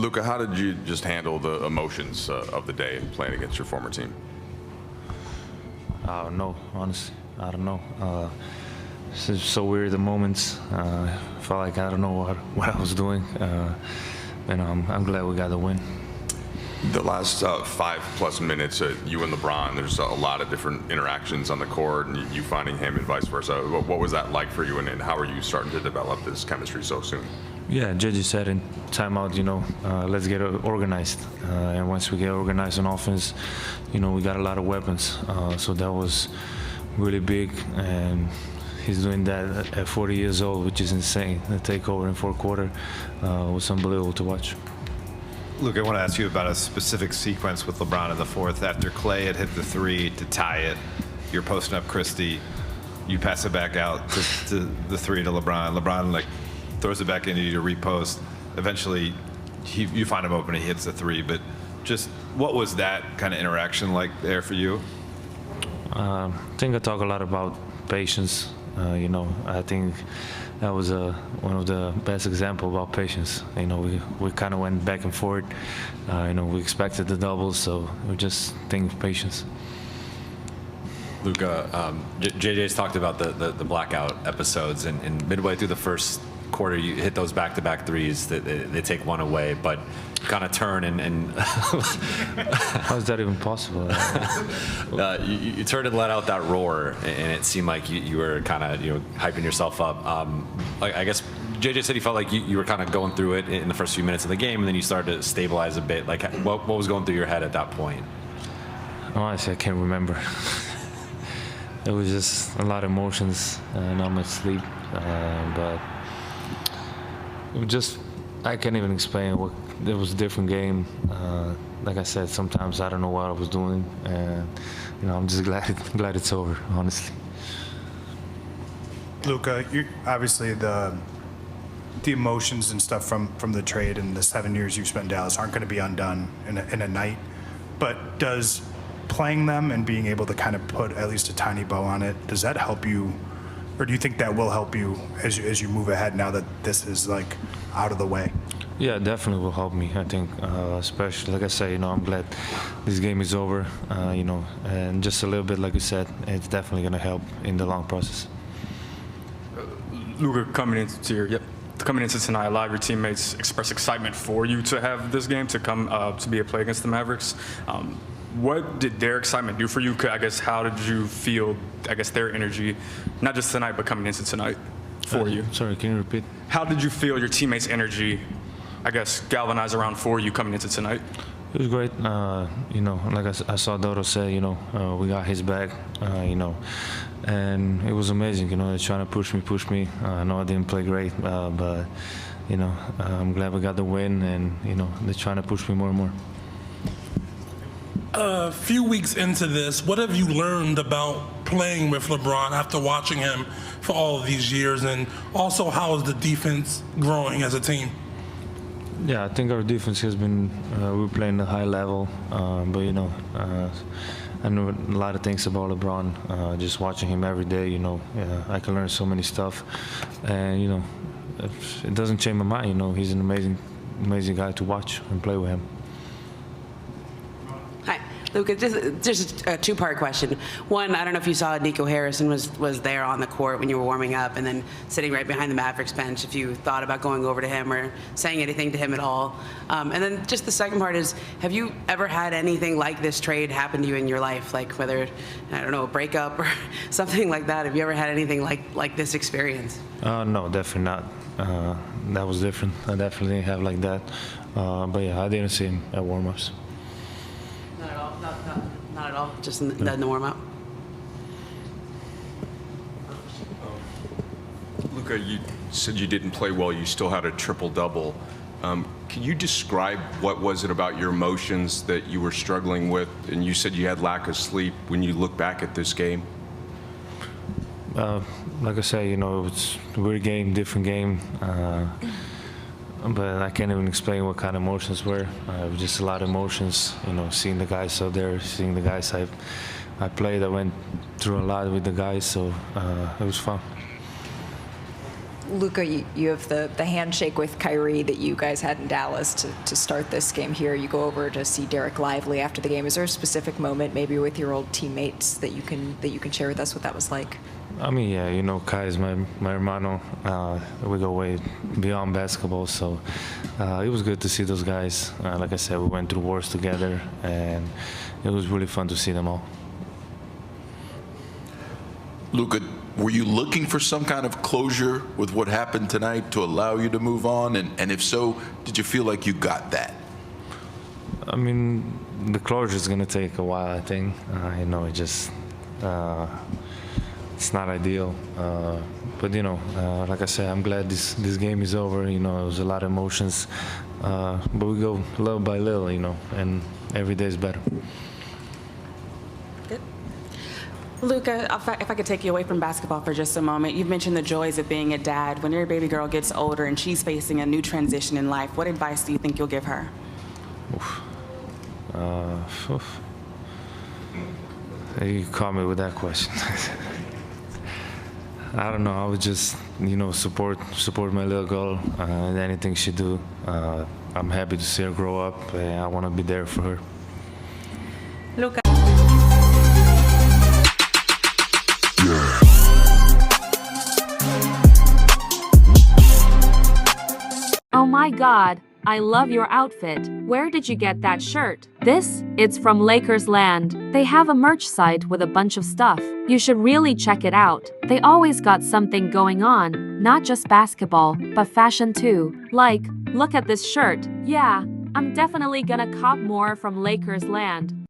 Luka, how did you just handle the emotions of the day and playing against your former team? I don't know, honestly. I don't know. It's just so weird, the moments. Felt like I don't know what I was doing. I'm glad we got the win. The last 5+ minutes, you and LeBron, there's a lot of different interactions on the court, and you finding him and vice versa. What was that like for you, and how are you starting to develop this chemistry so soon? Yeah, JJ said in timeout, let's get organized. And once we get organized on offense, we got a lot of weapons. So that was really big, and he's doing that at 40 years old, which is insane. The takeover in fourth quarter was unbelievable to watch. Luke, I want to ask you about a specific sequence with LeBron in the fourth. After Clay had hit the three to tie it, you're posting up Christie, you pass it back out to the three to LeBron. LeBron throws it back into you to repost. Eventually, you find him open and he hits the three. But just what was that kind of interaction like there for you? I think I talk a lot about patience. I think that was one of the best examples about patience. We kind of went back and forth. We expected the doubles, so we just think patience. Luka, JJ's talked about the blackout episodes, and midway through the first quarter, you hit those back-to-back threes. They take one away, but kind of turn and how is that even possible? you turned and let out that roar, and it seemed like you were kind of hyping yourself up. I guess JJ said he felt like you were kind of going through it in the first few minutes of the game, and then you started to stabilize a bit. Like, what was going through your head at that point? Honestly, I can't remember. It was just a lot of emotions, not much sleep, but it was just, I can't even explain what. It was a different game. Like I said, sometimes I don't know what I was doing, and I'm just glad it's over, honestly. Luka, obviously the emotions and stuff from the trade and the 7 years you've spent in Dallas aren't going to be undone in a night. But does playing them and being able to kind of put at least a tiny bow on it, does that help you, or do you think that will help you as you move ahead now that this is out of the way? Yeah, it definitely will help me. I think, especially like I say, I'm glad this game is over. And just a little bit, like you said, it's definitely going to help in the long process. Luka, coming into tonight, a lot of your teammates expressed excitement for you to have this game, to come to be a play against the Mavericks. What did their excitement do for you? I guess, how did you feel, their energy, not just tonight, but coming into tonight for you? Sorry, can you repeat? How did you feel your teammates' energy, galvanize around for you coming into tonight? It was great. Like I saw Dodo say, we got his back, and it was amazing. They're trying to push me. I know I didn't play great, but, I'm glad we got the win, and, they're trying to push me more and more. A few weeks into this, what have you learned about playing with LeBron after watching him for all of these years, and also how is the defense growing as a team? Yeah, I think our defense has been, we're playing at a high level, but I know a lot of things about LeBron. Just watching him every day, I can learn so many stuff, and it doesn't change my mind. He's an amazing guy to watch and play with him. Luka, just a two-part question. One, I don't know if you saw Nico Harrison was there on the court when you were warming up, and then sitting right behind the Mavericks bench, if you thought about going over to him or saying anything to him at all. And then just the second part is, have you ever had anything like this trade happen to you in your life? Like whether, I don't know, a breakup or something like that? Have you ever had anything like this experience? No, definitely not. That was different. I definitely didn't have like that. But yeah, I didn't see him at warm-ups. Not at all? Not at all? Just in the warm-up? Luka, you said you didn't play well. You still had a triple-double. Can you describe what was it about your emotions that you were struggling with? And you said you had lack of sleep when you look back at this game. Like I say, it's a weird game, different game. But I can't even explain what kind of emotions were. It was just a lot of emotions, seeing the guys out there, seeing the guys I played. I went through a lot with the guys, so it was fun. Luka, you have the handshake with Kyrie that you guys had in Dallas to start this game here. You go over to see Derek Lively after the game. Is there a specific moment, maybe with your old teammates, that you can share with us what that was like? I mean, yeah, you know, Kai is my hermano. We go way beyond basketball, so it was good to see those guys. Like I said, we went through wars together, and it was really fun to see them all. Luka, were you looking for some kind of closure with what happened tonight to allow you to move on? And if so, did you feel like you got that? I mean, the closure is going to take a while, I think. You know, it just, it's not ideal. But, you know, like I said, I'm glad this game is over. You know, it was a lot of emotions. But we go little by little, you know, and every day is better. Luka, if I could take you away from basketball for just a moment, you've mentioned the joys of being a dad. When your baby girl gets older and she's facing a new transition in life, what advice do you think you'll give her? You caught me with that question. I don't know. I would just, you know, support my little girl in anything she do. I'm happy to see her grow up. I want to be there for her. Luka. Oh my God, I love your outfit. Where did you get that shirt? It's from Lakers Land. They have a merch site with a bunch of stuff. You should really check it out. They always got something going on, not just basketball, but fashion too. Like, look at this shirt. Yeah, I'm definitely gonna cop more from Lakers Land.